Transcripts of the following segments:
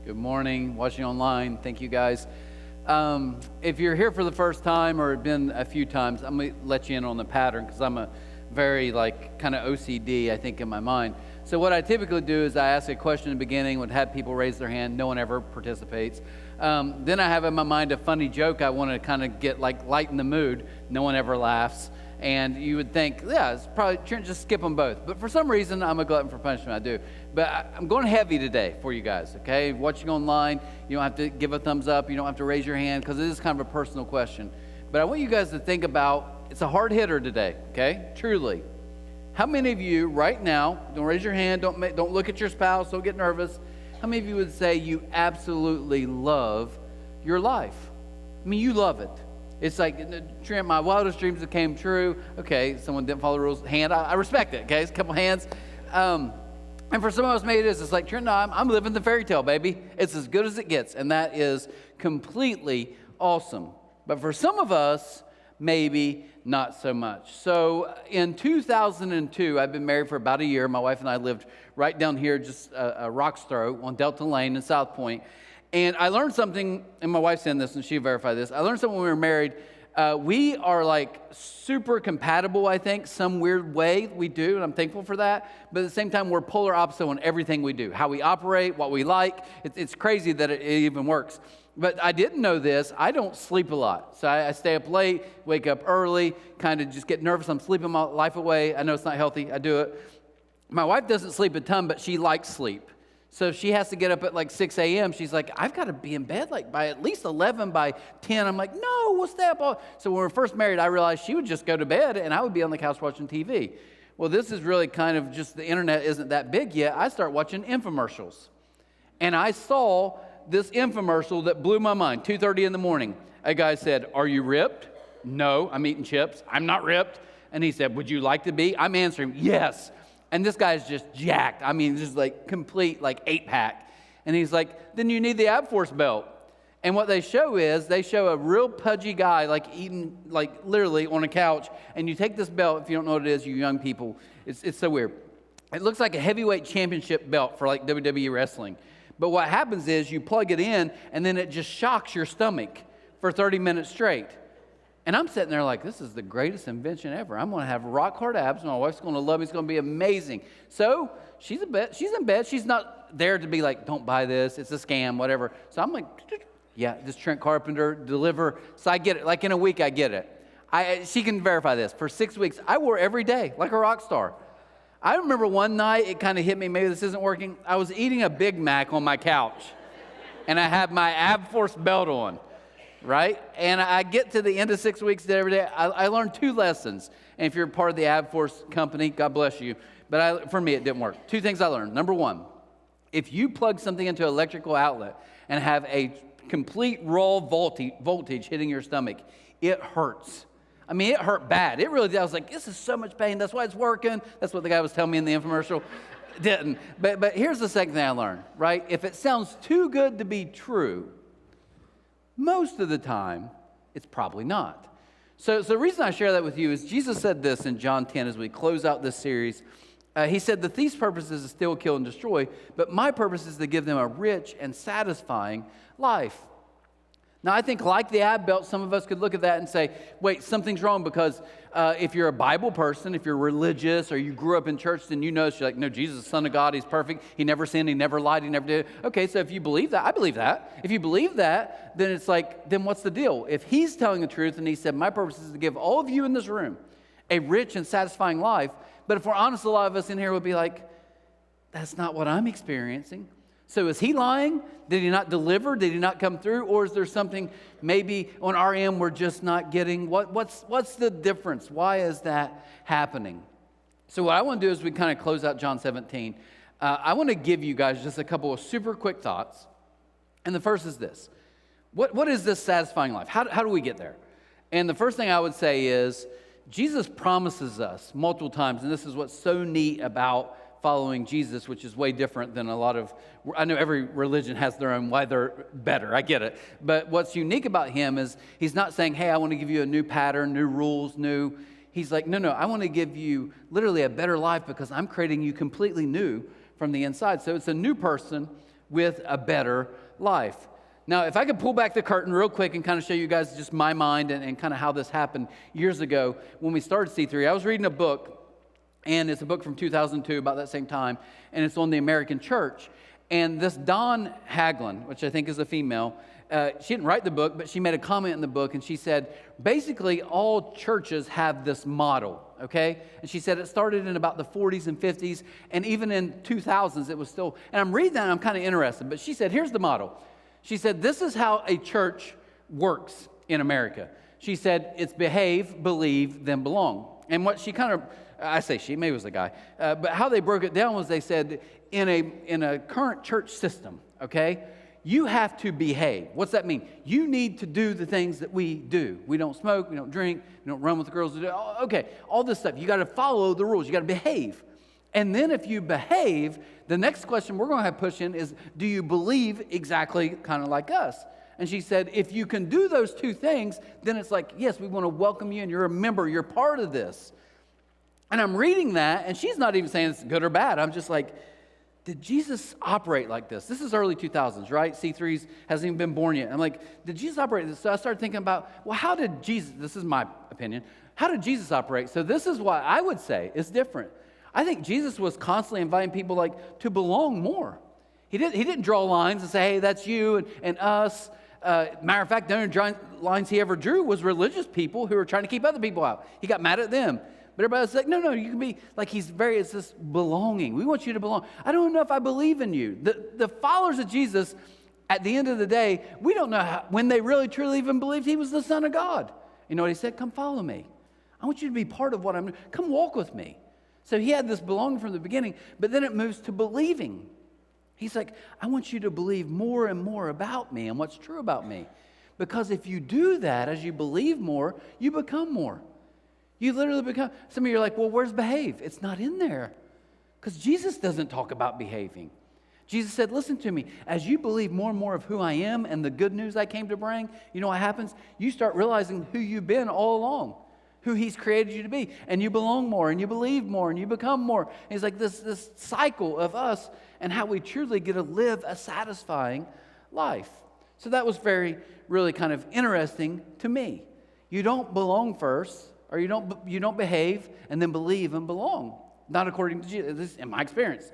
Good morning, watching online. Thank you guys. If you're here for the first time or have been a few times, I'm going to let you in on the pattern because I'm a very kind of OCD, I think, in my mind. So what I typically do is I ask a question in the beginning, would have people raise their hand. No one ever participates. Then I have in my mind a funny joke I want to kind of get lighten the mood. No one ever laughs. And you would think, yeah, it's probably just skip them both. But for some reason, I'm a glutton for punishment. I do. But I'm going heavy today for you guys, okay? Watching online, you don't have to give a thumbs up. You don't have to raise your hand because it is kind of a personal question. But I want you guys to think about, it's a hard hitter today, okay? Truly. How many of you right now, don't raise your hand, don't look at your spouse, don't get nervous. How many of you would say you absolutely love your life? I mean, you love it. It's like, Trent, my wildest dreams that came true. Okay, someone didn't follow the rules. Hand, I respect it, okay? It's a couple hands. And for some of us, maybe it is. It's like, Trent, no, I'm living the fairy tale, baby. It's as good as it gets, and that is completely awesome. But for some of us, maybe not so much. So in 2002, I've been married for about a year. My wife and I lived right down here, just a rock's throw on Delta Lane in South Point. And I learned something, and my wife's in this, and she verified this. I learned something when we were married. We are super compatible, I think, some weird way we do, and I'm thankful for that. But at the same time, we're polar opposite on everything we do, how we operate, what we like. It's crazy that it even works. But I didn't know this. I don't sleep a lot. So I stay up late, wake up early, kind of just get nervous. I'm sleeping my life away. I know it's not healthy. I do it. My wife doesn't sleep a ton, but she likes sleep. So if she has to get up at 6 a.m., she's like, I've got to be in bed by at least 11, by 10. I'm like, no, we'll stay up all. So when we were first married, I realized she would just go to bed and I would be on the couch watching TV. Well, this is really kind of just the internet isn't that big yet. I start watching infomercials. And I saw this infomercial that blew my mind, 2:30 in the morning. A guy said, are you ripped? No, I'm eating chips. I'm not ripped. And he said, would you like to be? I'm answering, yes. And this guy's just jacked. I mean, just complete 8-pack. And he's like, then you need the Ab Force belt. And what they show is, they show a real pudgy guy eating literally on a couch. And you take this belt, if you don't know what it is, you young people, it's so weird. It looks like a heavyweight championship belt for WWE wrestling. But what happens is you plug it in and then it just shocks your stomach for 30 minutes straight. And I'm sitting there like, this is the greatest invention ever. I'm going to have rock hard abs. My wife's going to love me. It's going to be amazing. So she's in bed. She's not there to be like, don't buy this. It's a scam, whatever. So I'm like, yeah, this Trent Carpenter, deliver. So I get it. In a week, I get it. She can verify this. For 6 weeks, I wore every day like a rock star. I remember one night, it kind of hit me, maybe this isn't working. I was eating a Big Mac on my couch. And I had my Ab Force belt on. Right? And I get to the end of 6 weeks every day. I learned 2 lessons. And if you're part of the Ab Force company, God bless you. But for me, it didn't work. 2 things I learned. Number 1, if you plug something into an electrical outlet and have a complete raw voltage hitting your stomach, it hurts. I mean, it hurt bad. It really did. I was like, this is so much pain. That's why it's working. That's what the guy was telling me in the infomercial. It didn't. But here's the second thing I learned, right? If it sounds too good to be true, most of the time, it's probably not. So the reason I share that with you is Jesus said this in John 10 as we close out this series. He said, the thief's purpose is to steal, kill, and destroy, but my purpose is to give them a rich and satisfying life. Now, I think like the ab belt, some of us could look at that and say, wait, something's wrong because if you're a Bible person, if you're religious, or you grew up in church, then you know, you're like, no, Jesus is the Son of God, He's perfect, He never sinned, He never lied, He never did. Okay, so if you believe that, I believe that. If you believe that, then it's like, then what's the deal? If He's telling the truth and He said, my purpose is to give all of you in this room a rich and satisfying life, but if we're honest, a lot of us in here would be like, that's not what I'm experiencing. So is He lying? Did He not deliver? Did He not come through? Or is there something maybe on our end we're just not getting? What's the difference? Why is that happening? So what I want to do is we kind of close out John 17. I want to give you guys just a couple of super quick thoughts. And the first is this. What is this satisfying life? How do we get there? And the first thing I would say is Jesus promises us multiple times, and this is what's so neat about following Jesus, which is way different than a lot of, I know every religion has their own why they're better, I get it. But what's unique about Him is He's not saying, hey, I want to give you a new pattern, new rules, He's like, no, I want to give you literally a better life because I'm creating you completely new from the inside. So it's a new person with a better life. Now, if I could pull back the curtain real quick and kind of show you guys just my mind and kind of how this happened years ago when we started C3, I was reading a book, and it's a book from 2002, about that same time, and it's on the American church. And this Don Haglund, which I think is a female, she didn't write the book, but she made a comment in the book, and she said, basically all churches have this model, okay? And she said it started in about the 40s and 50s, and even in 2000s it was still, and I'm reading that and I'm kind of interested, but she said, here's the model. She said, this is how a church works in America. She said, it's behave, believe, then belong. And what she kind of, I say she, maybe it was a guy, but how they broke it down was they said, in a current church system, okay, you have to behave. What's that mean? You need to do the things that we do. We don't smoke, we don't drink, we don't run with the girls. Okay, all this stuff. You got to follow the rules. You got to behave. And then if you behave, the next question we're going to have push in is, do you believe exactly kind of like us? And she said, if you can do those two things, then it's like, yes, we want to welcome you and you're a member, you're part of this. And I'm reading that, and she's not even saying it's good or bad. I'm just like, did Jesus operate like this? This is early 2000s, right? C3s hasn't even been born yet. I'm like, did Jesus operate this? So I started thinking about, well, how did Jesus, this is my opinion, how did Jesus operate? So this is why I would say it's different. I think Jesus was constantly inviting people like to belong more. He didn't draw lines and say, hey, that's you and us. Matter of fact, the only lines he ever drew was religious people who were trying to keep other people out. He got mad at them. But everybody was like, no, you can be, like it's this belonging. We want you to belong. I don't know if I believe in you. The followers of Jesus, at the end of the day, we don't know when they really, truly even believed he was the Son of God. You know what he said? Come follow me. I want you to be part of what I'm doing. Come walk with me. So he had this belonging from the beginning, but then it moves to believing. He's like, I want you to believe more and more about me and what's true about me. Because if you do that, as you believe more, you become more. You literally become, some of you are like, well, where's behave? It's not in there. Because Jesus doesn't talk about behaving. Jesus said, listen to me, as you believe more and more of who I am and the good news I came to bring, you know what happens? You start realizing who you've been all along, who he's created you to be, and you belong more, and you believe more, and you become more. And it's like this cycle of us and how we truly get to live a satisfying life. So that was really kind of interesting to me. You don't belong first, or you don't behave and then believe and belong. Not according to Jesus, this is in my experience.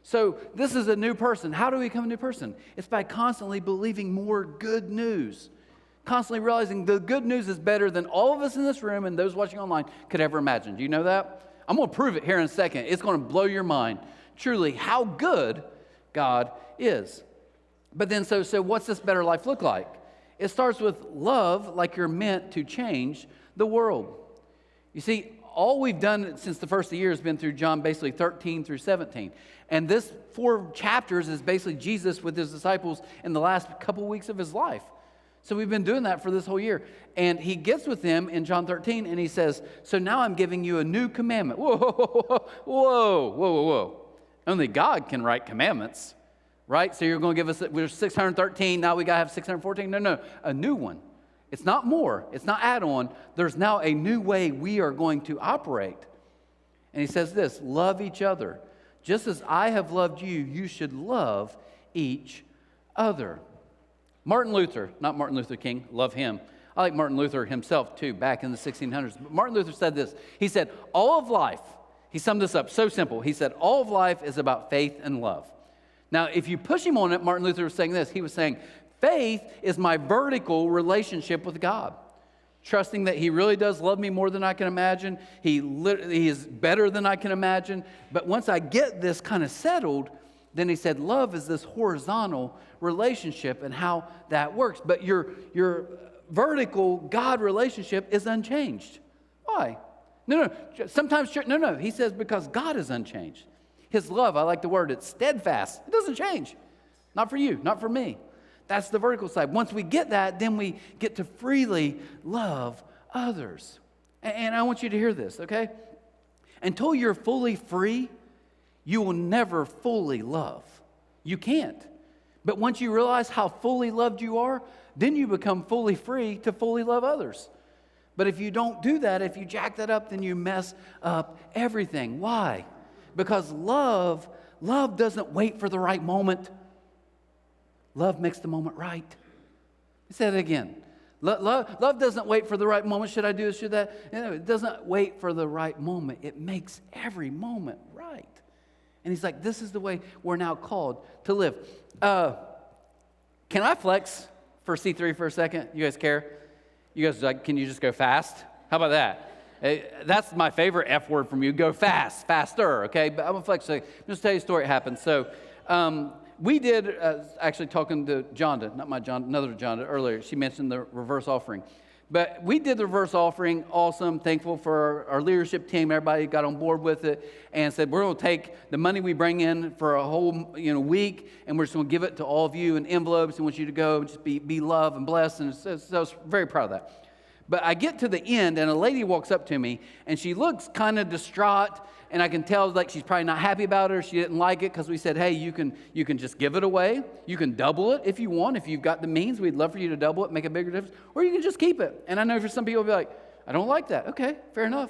So this is a new person. How do we become a new person? It's by constantly believing more good news. Constantly realizing the good news is better than all of us in this room and those watching online could ever imagine. Do you know that? I'm going to prove it here in a second. It's going to blow your mind, truly, how good God is. But then, so what's this better life look like? It starts with love, like you're meant to change the world. You see, all we've done since the first of the year has been through John, basically 13 through 17. And this 4 chapters is basically Jesus with his disciples in the last couple weeks of his life. So we've been doing that for this whole year. And he gets with them in John 13 and he says, so now I'm giving you a new commandment. Whoa. Only God can write commandments, right? So you're going to give us, we're 613, now we got to have 614. No, a new one. It's not more. It's not add-on. There's now a new way we are going to operate. And he says this, love each other. Just as I have loved you, you should love each other. Martin Luther, not Martin Luther King, love him. I like Martin Luther himself too, back in the 1600s. But Martin Luther said this. He said, all of life, he summed this up so simple. He said, all of life is about faith and love. Now, if you push him on it, Martin Luther was saying this. He was saying, faith is my vertical relationship with God. Trusting that he really does love me more than I can imagine. He is better than I can imagine. But once I get this kind of settled, then he said, love is this horizontal relationship and how that works. But your vertical God relationship is unchanged. Why? No. Sometimes, no. He says because God is unchanged. His love, I like the word, it's steadfast. It doesn't change. Not for you, not for me. That's the vertical side. Once we get that, then we get to freely love others. And I want you to hear this, okay? Until you're fully free, you will never fully love. You can't. But once you realize how fully loved you are, then you become fully free to fully love others. But if you don't do that, if you jack that up, then you mess up everything. Why? Because love doesn't wait for the right moment. Love makes the moment right. He said it again. Love doesn't wait for the right moment. Should I do this? Should that? It doesn't wait for the right moment. It makes every moment right. And he's like, this is the way we're now called to live. Can I flex for C3 for a second? You guys care? You guys like, can you just go fast? How about that? That's my favorite F word from you. Go fast, faster, okay? But I'm going to flex. Just tell you a story. It happened. So we did, actually talking to Jonda, not my John, another Jonda earlier. She mentioned the reverse offering. But we did the reverse offering, awesome, thankful for our leadership team. Everybody got on board with it and said, we're going to take the money we bring in for a whole week, and we're just going to give it to all of you in envelopes and want you to go and just be loved and blessed. And so I was very proud of that. But I get to the end, and a lady walks up to me, and she looks kind of distraught, and I can tell like she's probably not happy about it. She didn't like it because we said, hey, you can just give it away. You can double it if you want. If you've got the means, we'd love for you to double it, make a bigger difference. Or you can just keep it. And I know for some people, it'll be like, I don't like that. Okay, fair enough.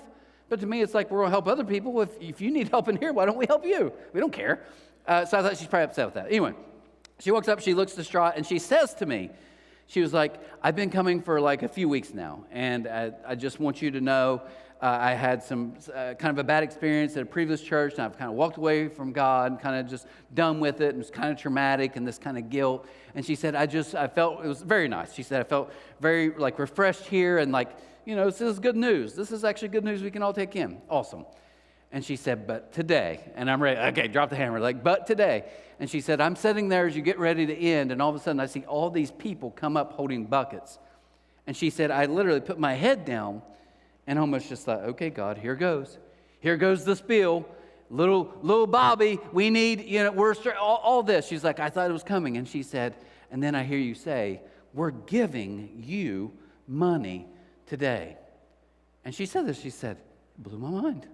But to me, it's like we're going to help other people. If you need help in here, why don't we help you? We don't care. So I thought she's probably upset with that. Anyway, she walks up, she looks distraught, and she says to me, she was like, I've been coming for like a few weeks now, and I just want you to know I had some kind of a bad experience at a previous church, and I've kind of walked away from God, kind of just done with it, and it's kind of traumatic and this kind of guilt. And she said, I felt, it was very nice. She said, I felt very like refreshed here, and like, this is good news. This is actually good news we can all take in. Awesome. And she said, but today, and I'm ready, okay, drop the hammer, like, but today. And she said, I'm sitting there as you get ready to end, and all of a sudden I see all these people come up holding buckets. And she said, I literally put my head down and almost just thought, okay, God, here goes. Here goes the spiel. Little Bobby, we need, we're all this. She's like, I thought it was coming. And she said, and then I hear you say, we're giving you money today. And she said this, she said, it blew my mind.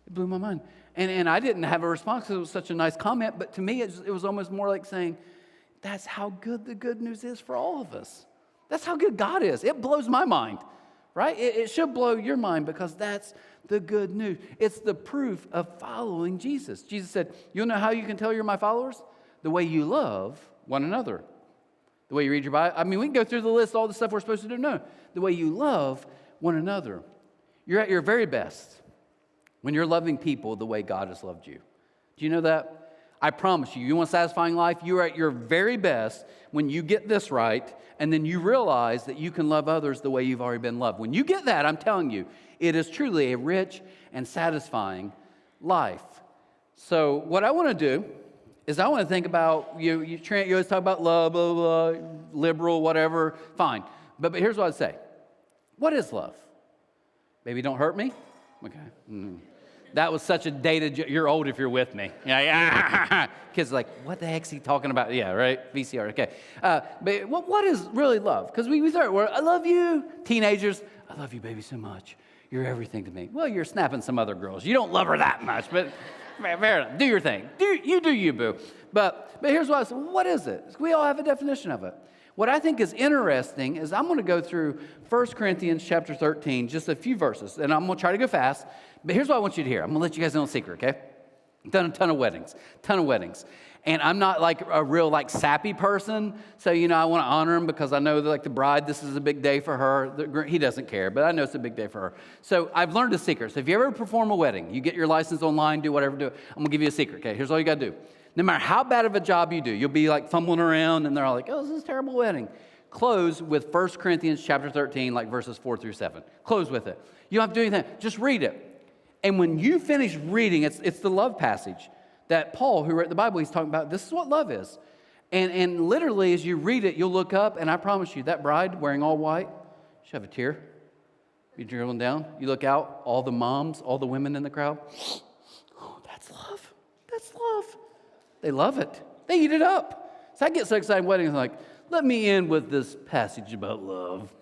It blew my mind. And I didn't have a response because it was such a nice comment, but to me it was almost more like saying, that's how good the good news is for all of us. That's how good God is. It blows my mind, right? It should blow your mind because that's the good news. It's the proof of following Jesus. Jesus said, you'll know how you can tell you're my followers? The way you love one another. The way you read your Bible. I mean, we can go through the list, all the stuff we're supposed to do. No, the way you love one another. You're at your very best when you're loving people the way God has loved you. Do you know that? I promise you, you want a satisfying life? You are at your very best when you get this right, and then you realize that you can love others the way you've already been loved. When you get that, I'm telling you, it is truly a rich and satisfying life. So what I want to do is I want to think about, you always talk about love, blah, blah, blah, liberal, whatever, fine. But here's what I'd say. What is love? Baby, don't hurt me? Okay. That was such a dated, you're old if you're with me. Yeah. Kids are like, what the heck's he talking about? Yeah, right? VCR, okay. But what is really love? Because we start, I love you. Teenagers, I love you, baby, so much. You're everything to me. Well, you're snapping some other girls. You don't love her that much, but fair enough. Do your thing. Do you, boo. But here's what I said. What is it? We all have a definition of it. What I think is interesting is I'm going to go through 1 Corinthians chapter 13, just a few verses, and I'm going to try to go fast. But here's what I want you to hear. I'm going to let you guys know a secret, okay? I've done a ton of weddings. And I'm not like a real like sappy person. So, I want to honor him because I know that like the bride, this is a big day for her. He doesn't care, but I know it's a big day for her. So I've learned a secret. So if you ever perform a wedding, you get your license online, do whatever, do it. I'm going to give you a secret, okay? Here's all you got to do. No matter how bad of a job you do, you'll be like fumbling around and they're all like, oh, this is a terrible wedding. Close with 1 Corinthians chapter 13, like verses 4 through 7. Close with it. You don't have to do anything. Just read it. And when you finish reading, it's the love passage that Paul, who wrote the Bible, he's talking about. This is what love is. And literally, as you read it, you'll look up, and I promise you, that bride wearing all white, she'll have a tear. You're drilling down. You look out, all the moms, all the women in the crowd. Oh, that's love. That's love. They love it. They eat it up. So I get so excited in weddings, like, let me end with this passage about love.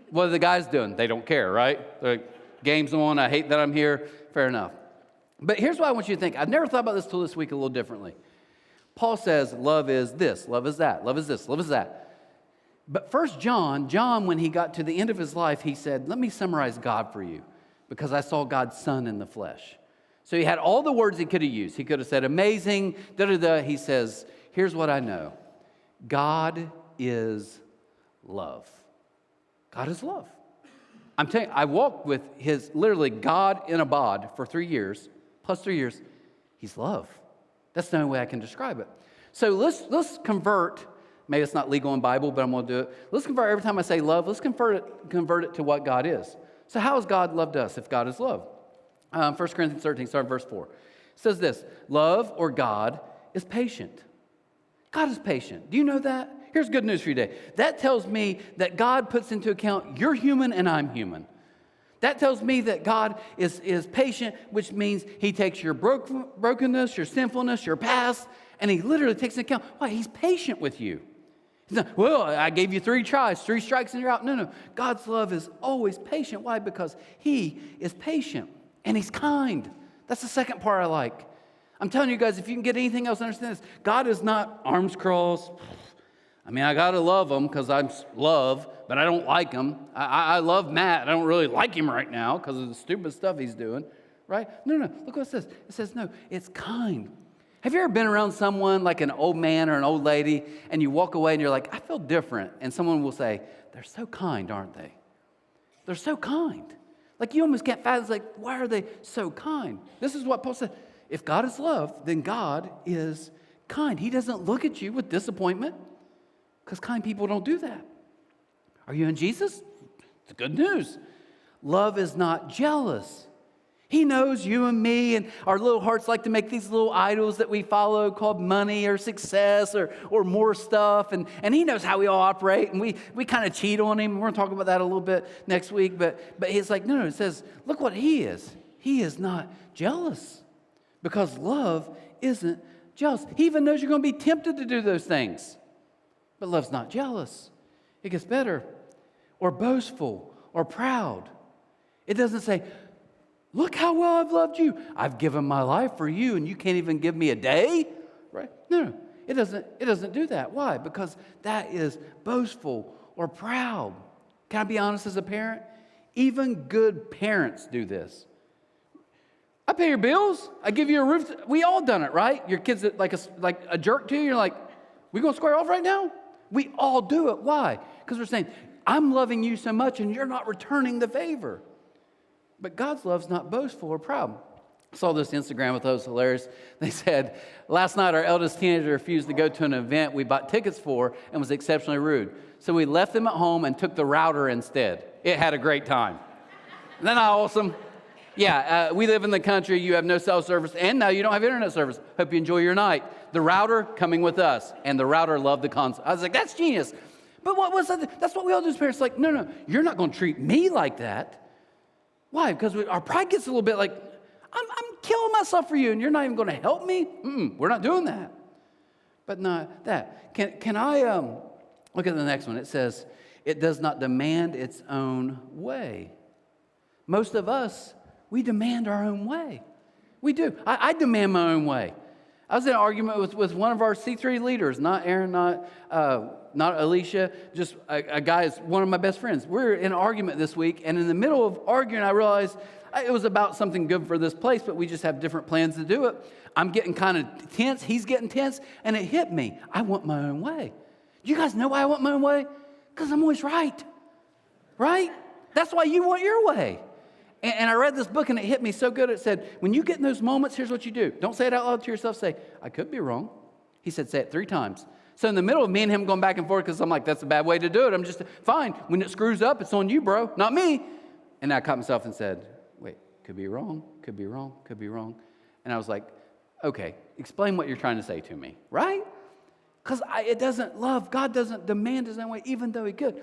What are the guys doing? They don't care, right? They're like, game's on. I hate that I'm here. Fair enough. But here's what I want you to think. I've never thought about this till this week a little differently. Paul says love is this, love is that, love is this, love is that. But first John, when he got to the end of his life, he said, let me summarize God for you because I saw God's Son in the flesh. So he had all the words he could have used. He could have said amazing, da-da-da. He says, here's what I know. God is love. God is love. I'm telling you, I walked with literally God in a bod for 3 years, plus 3 years. He's love. That's the only way I can describe it. So let's convert. Maybe it's not legal in Bible, but I'm going to do it. Let's convert every time I say love. Let's convert it to what God is. So how has God loved us if God is love? 1 Corinthians 13, starting verse 4. It says this: love, or God, is patient. God is patient. Do you know that? Here's good news for you today. That tells me that God puts into account you're human and I'm human. That tells me that God is patient, which means he takes your brokenness, your sinfulness, your past, and he literally takes into account. Why? He's patient with you. He's not, well, I gave you 3 tries, 3 strikes and you're out. No. God's love is always patient. Why? Because he is patient and he's kind. That's the second part I like. I'm telling you guys, if you can get anything else, understand this. God is not arms crossed. I mean, I got to love him because I'm love, but I don't like him. I love Matt. I don't really like him right now because of the stupid stuff he's doing, right? No. Look what it says. It says, no, it's kind. Have you ever been around someone like an old man or an old lady and you walk away and you're like, I feel different. And someone will say, they're so kind, aren't they? They're so kind. Like you almost can't fathom, like, why are they so kind? This is what Paul said. If God is love, then God is kind. He doesn't look at you with disappointment because kind people don't do that. Are you in Jesus? It's good news. Love is not jealous. He knows you and me, and our little hearts like to make these little idols that we follow called money or success or more stuff. And he knows how we all operate, and we kind of cheat on him. We're going to talk about that a little bit next week. But he's like, no, it says, look what he is. He is not jealous because love isn't jealous. He even knows you're going to be tempted to do those things. But love's not jealous. It gets better. Or boastful or proud. It doesn't say, look how well I've loved you. I've given my life for you and you can't even give me a day, right? No, it doesn't do that. Why? Because that is boastful or proud. Can I be honest as a parent? Even good parents do this. I pay your bills. I give you a roof. We all done it, right? Your kids like a jerk to you. You're like, we gonna square off right now? We all do it. Why? Because we're saying, I'm loving you so much and you're not returning the favor. But God's love's not boastful or proud. I saw this Instagram with those hilarious. They said, last night our eldest teenager refused to go to an event we bought tickets for and was exceptionally rude. So we left them at home and took the router instead. It had a great time. Isn't that awesome? Yeah, we live in the country. You have no cell service, and now you don't have internet service. Hope you enjoy your night. The router coming with us, and the router loved the concert. I was like, that's genius. But what was that? That's what we all do as parents. Like, no, you're not going to treat me like that. Why? Because our pride gets a little bit like, I'm killing myself for you, and you're not even going to help me? We're not doing that. But not that. Can I look at the next one? It says, it does not demand its own way. Most of us, we demand our own way. We do. I demand my own way. I was in an argument with one of our C3 leaders, not Aaron, not Alicia, just a guy who's one of my best friends. We're in an argument this week, and in the middle of arguing, I realized it was about something good for this place, but we just have different plans to do it. I'm getting kind of tense. He's getting tense, and it hit me. I want my own way. Do you guys know why I want my own way? Because I'm always right. Right? That's why you want your way. And I read this book, and it hit me so good. It said, when you get in those moments, here's what you do. Don't say it out loud to yourself. Say, I could be wrong. He said, say it 3 times. So in the middle of me and him going back and forth, because I'm like, that's a bad way to do it. I'm just, fine. When it screws up, it's on you, bro, not me. And I caught myself and said, wait, could be wrong, could be wrong, could be wrong. And I was like, okay, explain what you're trying to say to me, right? Because it doesn't love. God doesn't demand his own way, even though he could.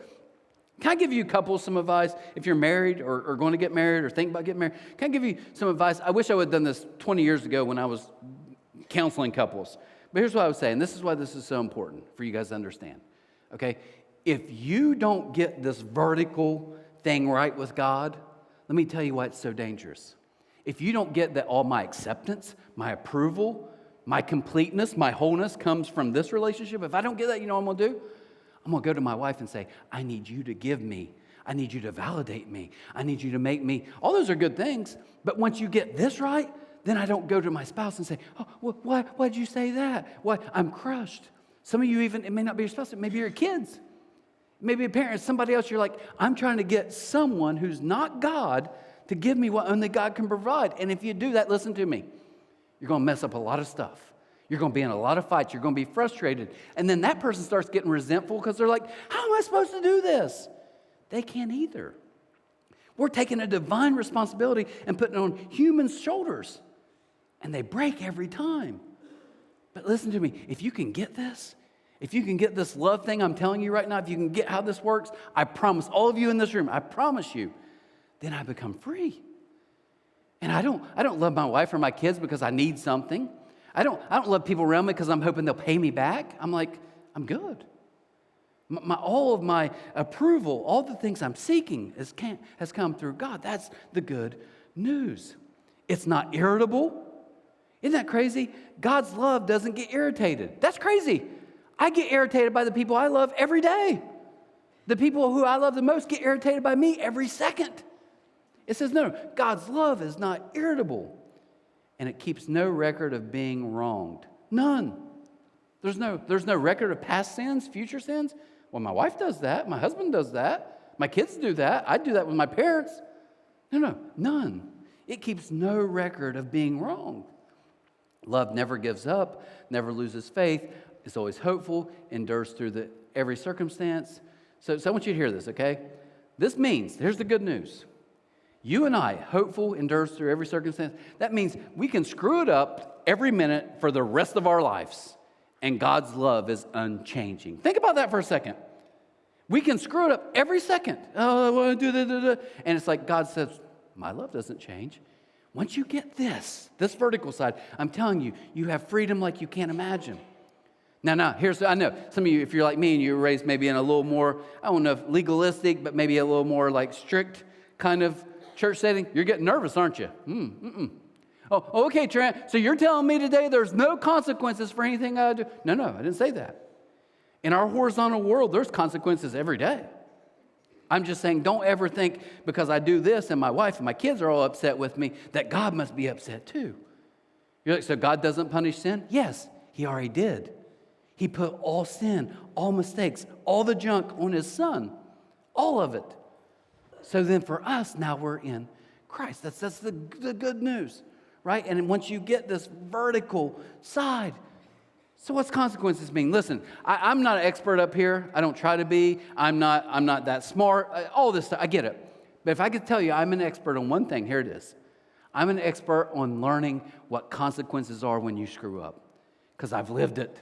Can I give you some advice if you're married or going to get married or think about getting married? Can I give you some advice? I wish I would have done this 20 years ago when I was counseling couples. But here's what I would say, and this is why this is so important for you guys to understand, okay? If you don't get this vertical thing right with God, let me tell you why it's so dangerous. If you don't get that all my acceptance, my approval, my completeness, my wholeness comes from this relationship, if I don't get that, you know what I'm going to do? I'm going to go to my wife and say, I need you to give me. I need you to validate me. I need you to make me. All those are good things. But once you get this right, then I don't go to my spouse and say, oh, why did you say that? Why? I'm crushed. Some of you even, it may not be your spouse, it may be your kids. Maybe a parent, somebody else, you're like, I'm trying to get someone who's not God to give me what only God can provide. And if you do that, listen to me, you're going to mess up a lot of stuff. You're going to be in a lot of fights. You're going to be frustrated. And then that person starts getting resentful because they're like, how am I supposed to do this? They can't either. We're taking a divine responsibility and putting it on human shoulders. And they break every time. But listen to me, if you can get this, if you can get this love thing I'm telling you right now, if you can get how this works, I promise all of you in this room, I promise you, then I become free. And I don't love my wife or my kids because I need something. I don't love people around me because I'm hoping they'll pay me back. I'm like, I'm good. All of my approval, all the things I'm seeking has come through God. That's the good news. It's not irritable. Isn't that crazy? God's love doesn't get irritated. That's crazy. I get irritated by the people I love every day. The people who I love the most get irritated by me every second. It says, no, God's love is not irritable. And it keeps no record of being wronged. None. There's no record of past sins, future sins. Well, my wife does that. My husband does that. My kids do that. I do that with my parents. No, none. It keeps no record of being wronged. Love never gives up, never loses faith, is always hopeful, endures through every circumstance. So I want you to hear this, okay? This means, here's the good news. You and I, hopeful, endures through every circumstance. That means we can screw it up every minute for the rest of our lives, and God's love is unchanging. Think about that for a second. We can screw it up every second. Oh, I want to do that. And it's like God says, my love doesn't change. Once you get this vertical side, I'm telling you, you have freedom like you can't imagine. Now, I know some of you, if you're like me and you were raised maybe in a little more, I don't know if legalistic, but maybe a little more like strict kind of church setting, you're getting nervous, aren't you? Oh, okay, Trent, so you're telling me today there's no consequences for anything I do? No, I didn't say that. In our horizontal world, there's consequences every day. I'm just saying, don't ever think because I do this and my wife and my kids are all upset with me that God must be upset too. You're like, so God doesn't punish sin? Yes, He already did. He put all sin, all mistakes, all the junk on His Son, all of it. So then for us, now we're in Christ. That's the good news, right? And once you get this vertical side, so what's consequences mean? Listen, I'm not an expert up here. I don't try to be. I'm not that smart. All this stuff, I get it. But if I could tell you I'm an expert on one thing, here it is. I'm an expert on learning what consequences are when you screw up, because I've lived it.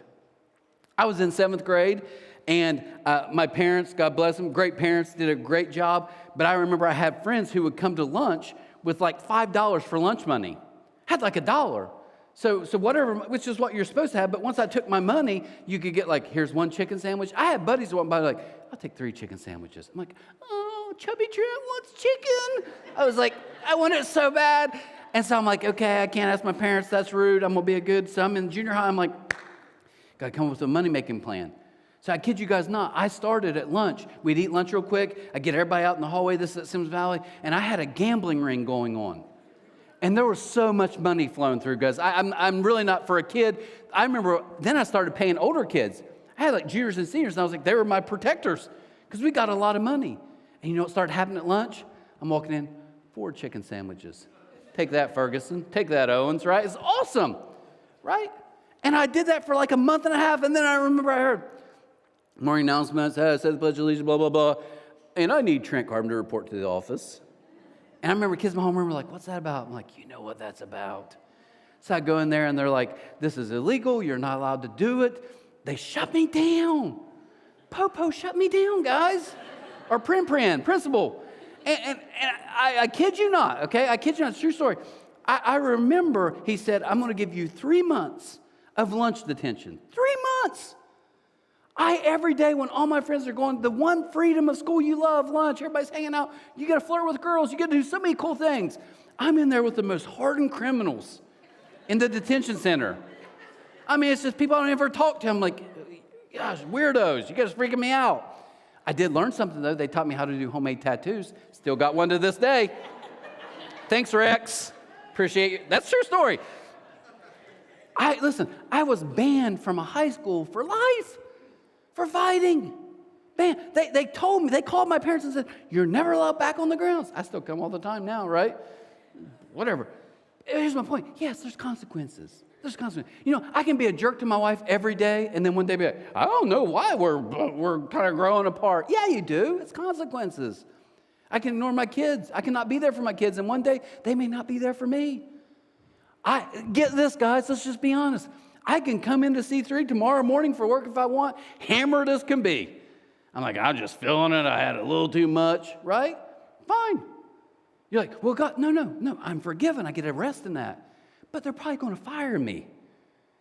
I was in 7th grade, and my parents, God bless them, great parents, did a great job. But I remember I had friends who would come to lunch with like $5 for lunch money. Had like $1. So whatever, which is what you're supposed to have. But once I took my money, you could get like, here's one chicken sandwich. I had buddies who went by like, I'll take 3 chicken sandwiches. I'm like, oh, Chubby Trent wants chicken. I was like, I want it so bad. And so I'm like, okay, I can't ask my parents. That's rude. I'm going to be a good. So I'm in junior high. I'm like, got to come up with a money-making plan. So I kid you guys not, I started at lunch. We'd eat lunch real quick. I'd get everybody out in the hallway. This is at Sims Valley. And I had a gambling ring going on. And there was so much money flowing through, guys. I'm really not for a kid. I remember then I started paying older kids. I had like juniors and seniors, and I was like, they were my protectors because we got a lot of money. And you know what started happening at lunch? I'm walking in, 4 chicken sandwiches. Take that, Ferguson. Take that, Owens, right? It's awesome, right? And I did that for like a month and a half, and then I remember I heard morning announcements, says the Pledge of Allegiance, blah, blah, blah. And I need Trent Carpenter to report to the office. And I remember kids in my homeroom were like, what's that about? I'm like, you know what that's about. So I go in there, and they're like, this is illegal. You're not allowed to do it. They shut me down. Popo shut me down, guys. Or principal. And I kid you not, okay? I kid you not. It's a true story. I remember he said, I'm going to give you 3 months of lunch detention. 3 months. Every day when all my friends are going, the one freedom of school you love, lunch, everybody's hanging out, you get to flirt with girls, you get to do so many cool things. I'm in there with the most hardened criminals in the detention center. I mean, it's just people I don't ever talk to. I'm like, gosh, weirdos, you guys are freaking me out. I did learn something, though. They taught me how to do homemade tattoos. Still got one to this day. Thanks, Rex. Appreciate you. That's a true story. Listen, I was banned from a high school for life, for fighting. Man, they told me, they called my parents and said, you're never allowed back on the grounds. I still come all the time now, right? Whatever. Here's my point. Yes, there's consequences. There's consequences. You know, I can be a jerk to my wife every day, and then one day be like, I don't know why we're kind of growing apart. Yeah, you do. It's consequences. I can ignore my kids. I cannot be there for my kids, and one day they may not be there for me. Get this, guys. Let's just be honest. I can come into C3 tomorrow morning for work if I want, hammered as can be. I'm like, I'm just feeling it. I had a little too much, right? Fine. You're like, well, God, no, I'm forgiven. I get a rest in that. But they're probably going to fire me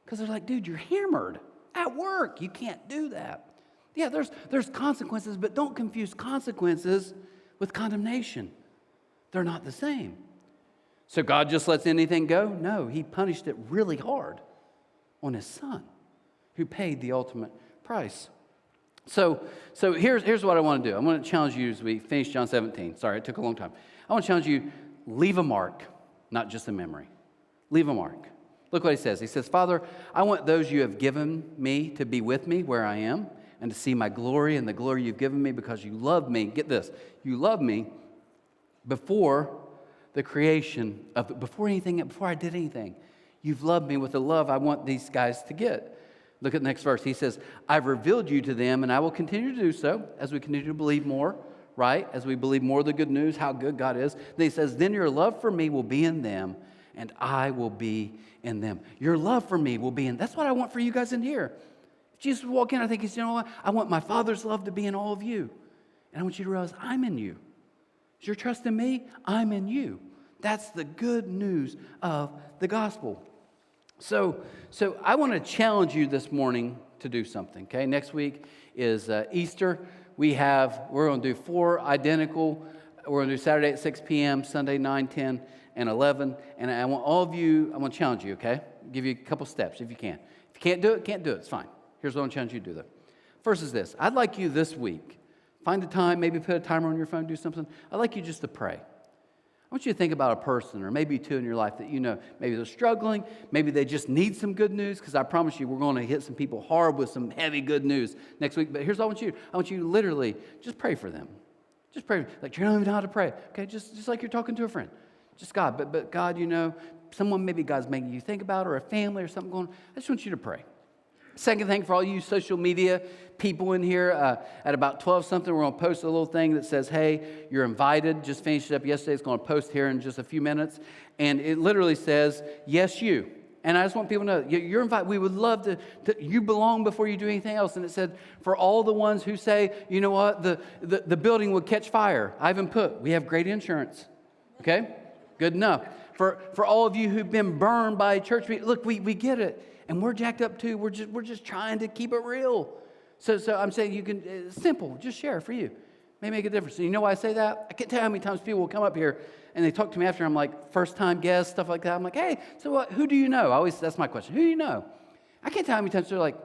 because they're like, dude, you're hammered at work. You can't do that. Yeah, there's consequences, but don't confuse consequences with condemnation. They're not the same. So God just lets anything go? No, he punished it really hard on his son who paid the ultimate price. So here's what I want to do. I want to challenge you as we finish John 17. Sorry, it took a long time. I want to challenge you, leave a mark, not just a memory. Leave a mark. Look what he says. He says, Father, I want those you have given me to be with me where I am and to see my glory and the glory you've given me because you loved me. Get this. You loved me before the creation of, before I did anything. You've loved me with the love I want these guys to get. Look at the next verse. He says, I've revealed you to them, and I will continue to do so as we continue to believe more, right? As we believe more of the good news, how good God is. Then he says, then your love for me will be in them, and I will be in them. Your love for me will be in. That's what I want for you guys in here. If Jesus would walk in, I think he's, you know what? I want my Father's love to be in all of you. And I want you to realize I'm in you. Is your trust in me? I'm in you. That's the good news of the gospel. So I want to challenge you this morning to do something, okay? Next week is Easter. We're going to do 4 identical. We're going to do Saturday at 6 p.m., Sunday 9, 10, and 11. And I want to challenge you, okay? Give you a couple steps if you can. If you can't do it, it's fine. Here's what I want to challenge you to do, though. First is this. I'd like you this week, find a time, maybe put a timer on your phone, do something. I'd like you just to pray. I want you to think about a person or maybe 2 in your life that you know, maybe they're struggling, maybe they just need some good news, because I promise you we're going to hit some people hard with some heavy good news next week. But here's what I want you to literally just pray for them. Just pray. Like you don't even know how to pray. Okay, just like you're talking to a friend. Just God. But God, you know, someone maybe God's making you think about, or a family or something going on. I just want you to pray. Second thing, for all you social media people in here, at about 12-something, we're going to post a little thing that says, hey, you're invited. Just finished it up yesterday. It's going to post here in just a few minutes. And it literally says, yes, you. And I just want people to know, you're invited. We would love to you belong before you do anything else. And it said, for all the ones who say, you know what, the building would catch fire. I even put, we have great insurance. Okay? Good enough. For all of you who've been burned by church people, look, we get it. And we're jacked up too. We're just trying to keep it real. So I'm saying you can, it's simple, just share for you. May make a difference. And you know why I say that? I can't tell you how many times people will come up here and they talk to me after. I'm like, first time guest, stuff like that. I'm like, hey, so what, who do you know? That's my question. Who do you know? I can't tell how many times they're like,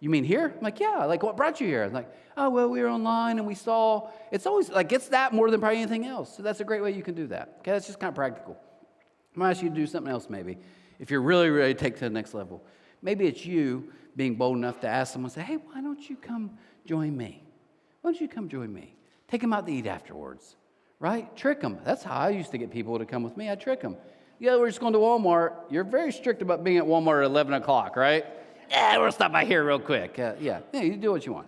you mean here? I'm like, yeah. Like, what brought you here? I'm like, oh, well, we were online and we saw. It's always like, it's that more than probably anything else. So that's a great way you can do that. Okay, that's just kind of practical. I'm going to ask you to do something else maybe, if you're really ready to take to the next level. Maybe it's you being bold enough to ask someone, say, hey, why don't you come join me? Why don't you come join me? Take them out to eat afterwards, right? Trick them. That's how I used to get people to come with me. I trick them. Yeah, we're just going to Walmart. You're very strict about being at Walmart at 11 o'clock, right? Yeah, we're going to stop by here real quick. Yeah, you do what you want.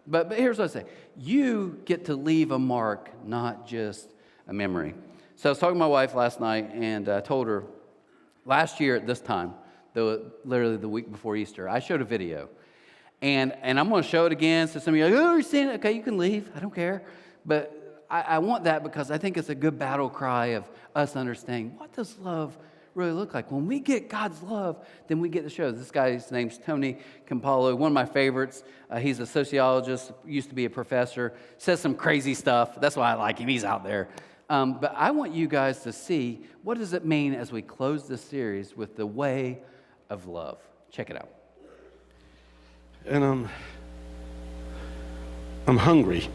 But here's what I say. You get to leave a mark, not just a memory. So I was talking to my wife last night, and I told her last year at this time, literally the week before Easter, I showed a video. And I'm going to show it again. So some of you are like, oh, you're seeing it. Okay, you can leave. I don't care. But I want that because I think it's a good battle cry of us understanding, what does love really look like? When we get God's love, then we get the show. This guy's name's Tony Campolo, one of my favorites. He's a sociologist, used to be a professor, says some crazy stuff. That's why I like him. He's out there. But I want you guys to see, what does it mean as we close this series with the way of love? Check it out. And I'm hungry.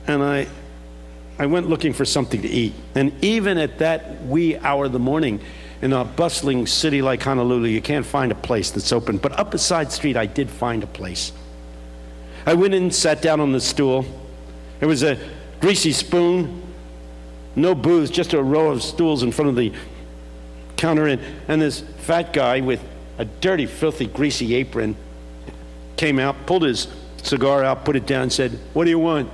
And I went looking for something to eat. And even at that wee hour of the morning, In a bustling city like Honolulu, you can't find a place that's open. But up a side street, I did find a place. I went in and sat down on the stool. There was a greasy spoon, no booze, just a row of stools in front of the counter, and this fat guy with a dirty, filthy, greasy apron came out, pulled his cigar out, put it down, and said, "What do you want?"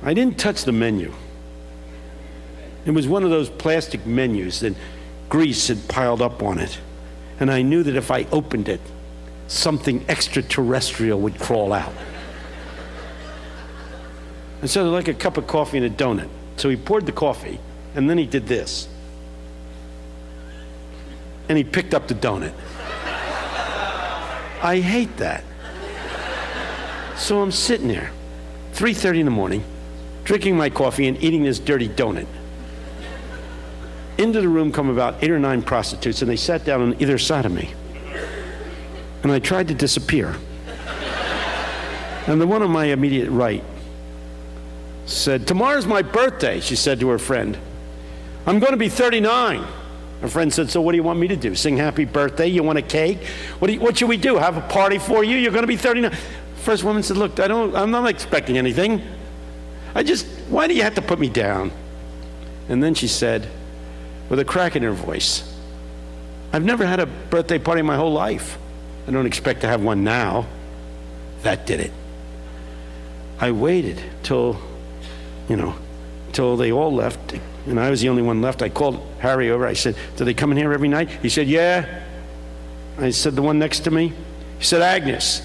I didn't touch the menu. It was one of those plastic menus that grease had piled up on it. And I knew that if I opened it, something extraterrestrial would crawl out. And so I'd like a cup of coffee and a donut. So he poured the coffee, and then he did this. And he picked up the donut. I hate that. So I'm sitting there, 3:30 in the morning, drinking my coffee and eating this dirty donut. Into the room come about 8 or 9 prostitutes, and they sat down on either side of me. And I tried to disappear. And the one on my immediate right said, "Tomorrow's my birthday," she said to her friend. "I'm going to be 39. Her friend said, "So what do you want me to do? Sing happy birthday? You want a cake? What should we do? Have a party for you? You're going to be 39. First woman said, "Look, I'm not expecting anything. Why do you have to put me down?" And then she said, with a crack in her voice, "I've never had a birthday party in my whole life. I don't expect to have one now." That did it. I waited till they all left, and I was the only one left. I called Harry over. I said, "Do they come in here every night?" He said, "Yeah." I said, "The one next to me?" He said, "Agnes."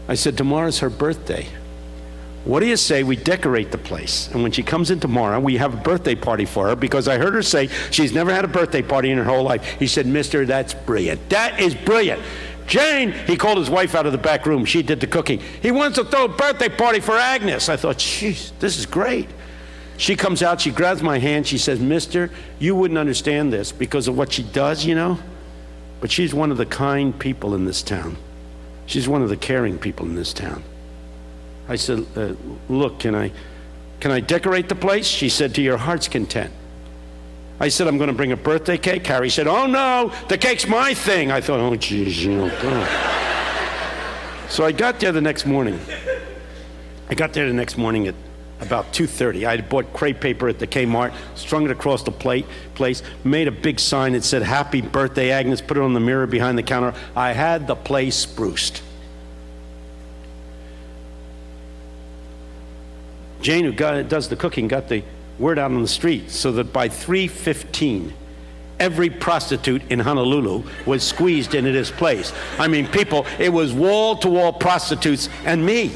I said, "Tomorrow's her birthday. What do you say we decorate the place? And when she comes in tomorrow, we have a birthday party for her, because I heard her say she's never had a birthday party in her whole life." He said, "Mister, that's brilliant. That is brilliant. Jane," he called his wife out of the back room. She did the cooking. "He wants to throw a birthday party for Agnes." I thought, "Jeez, this is great." She comes out, she grabs my hand, she says, "Mister, you wouldn't understand this because of what she does, but she's one of the kind people in this town. She's one of the caring people in this town." I said, "Look, can I decorate the place?" She said, "To your heart's content." I said, "I'm going to bring a birthday cake." Harry said, "Oh no, the cake's my thing." I thought, "Oh geez, God." So I got there the next morning. At about 2:30. I had bought crepe paper at the Kmart, strung it across the place, made a big sign that said, "Happy birthday, Agnes," put it on the mirror behind the counter. I had the place spruced. Jane, who does the cooking, got the word out on the street so that by 3:15, every prostitute in Honolulu was squeezed into this place. I mean, people, it was wall-to-wall prostitutes and me.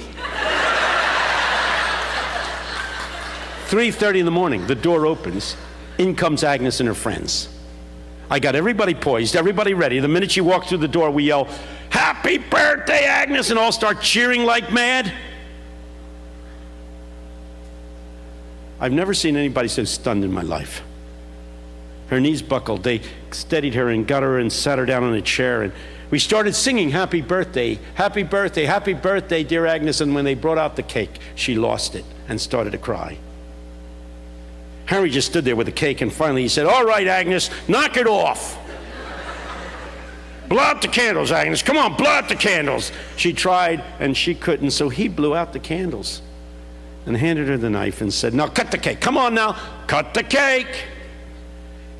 3:30 in the morning, the door opens. In comes Agnes and her friends. I got everybody poised, everybody ready. The minute she walked through the door, we yell, "Happy birthday, Agnes!" and all start cheering like mad. I've never seen anybody so stunned in my life. Her knees buckled. They steadied her and got her and sat her down on a chair. And we started singing, "Happy birthday, happy birthday, happy birthday, dear Agnes." And when they brought out the cake, she lost it and started to cry. Harry just stood there with the cake, and finally he said, "All right, Agnes, knock it off. Blow out the candles, Agnes. Come on, blow out the candles." She tried, and she couldn't, so he blew out the candles and handed her the knife and said, "Now cut the cake. Come on now, cut the cake."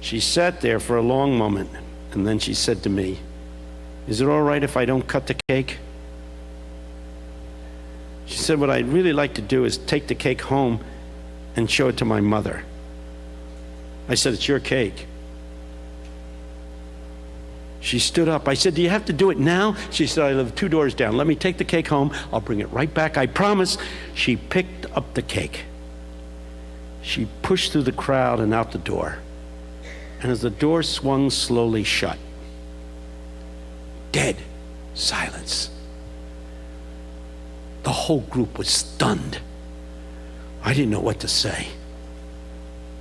She sat there for a long moment, and then she said to me, "Is it all right if I don't cut the cake?" She said, "What I'd really like to do is take the cake home and show it to my mother." I said, "It's your cake." She stood up. I said, "Do you have to do it now?" She said, "I live 2 doors down. Let me take the cake home. I'll bring it right back. I promise." She picked up the cake. She pushed through the crowd and out the door. And as the door swung slowly shut, dead silence. The whole group was stunned. I didn't know what to say.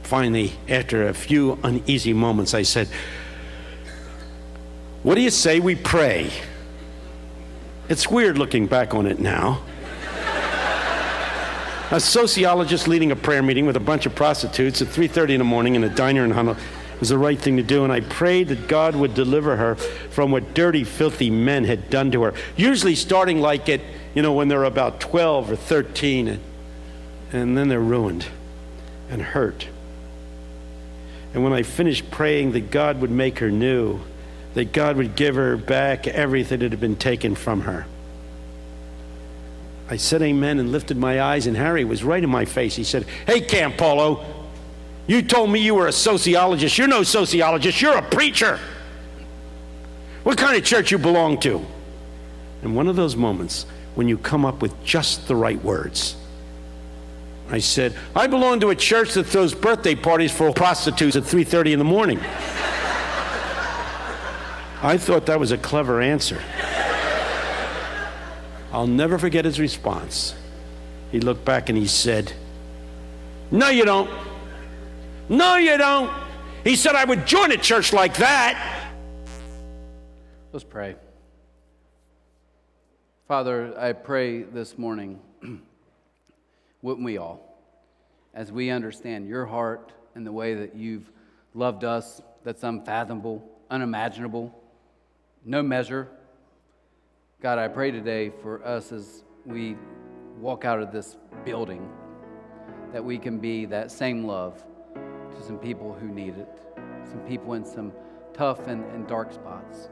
Finally, after a few uneasy moments, I said, "What do you say we pray?" It's weird looking back on it now. A sociologist leading a prayer meeting with a bunch of prostitutes at 3:30 in the morning in a diner in Huntsville was the right thing to do, and I prayed that God would deliver her from what dirty, filthy men had done to her. Usually starting like at, when they're about 12 or 13, and then they're ruined and hurt. And when I finished praying that God would make her new, that God would give her back everything that had been taken from her, I said amen and lifted my eyes, and Harry was right in my face. He said, "Hey, Campolo, you told me you were a sociologist. You're no sociologist. You're a preacher. What kind of church you belong to?" And one of those moments when you come up with just the right words, I said, "I belong to a church that throws birthday parties for prostitutes at 3:30 in the morning." I thought that was a clever answer. I'll never forget his response. He looked back and he said, "No, you don't. No, you don't." He said, "I would join a church like that." Let's pray. Father, I pray this morning, wouldn't we all, as we understand your heart and the way that you've loved us, that's unfathomable, unimaginable, no measure. God, I pray today for us as we walk out of this building, that we can be that same love to some people who need it, some people in some tough and dark spots.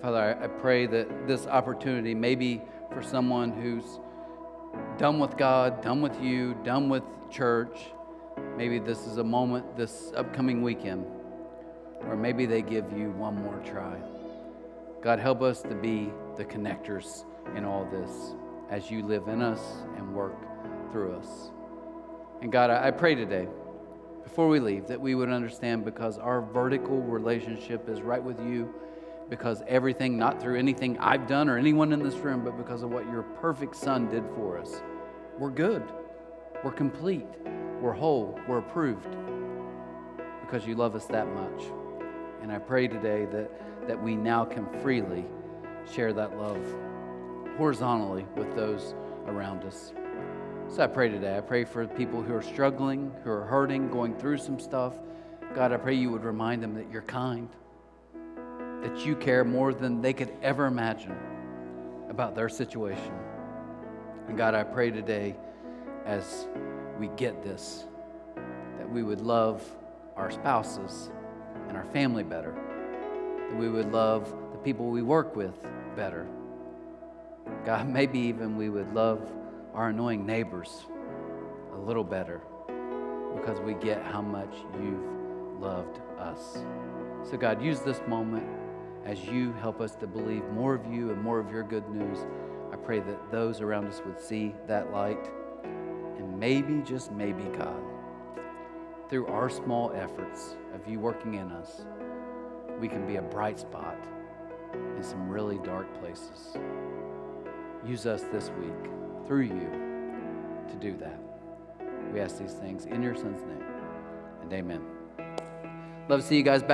Father, I pray that this opportunity may be for someone who's done with God, done with you, done with church. Maybe this is a moment this upcoming weekend, or maybe they give you one more try. God, help us to be the connectors in all this as you live in us and work through us. And God, I pray today, before we leave, that we would understand, because our vertical relationship is right with you, because everything, not through anything I've done or anyone in this room, but because of what your perfect Son did for us, we're good, we're complete, we're whole, we're approved, because you love us that much. And I pray today that we now can freely share that love horizontally with those around us. So I pray today, I pray for people who are struggling, who are hurting, going through some stuff. God, I pray you would remind them that you're kind, that you care more than they could ever imagine about their situation. And God, I pray today, as we get this, that we would love our spouses and our family better, that we would love the people we work with better. God, maybe even we would love our annoying neighbors a little better, because we get how much you've loved us. So God, use this moment as you help us to believe more of you and more of your good news. I pray that those around us would see that light, and maybe, just maybe, God, through our small efforts of you working in us, we can be a bright spot in some really dark places. Use us this week through you to do that. We ask these things in your Son's name, and amen. Love to see you guys back.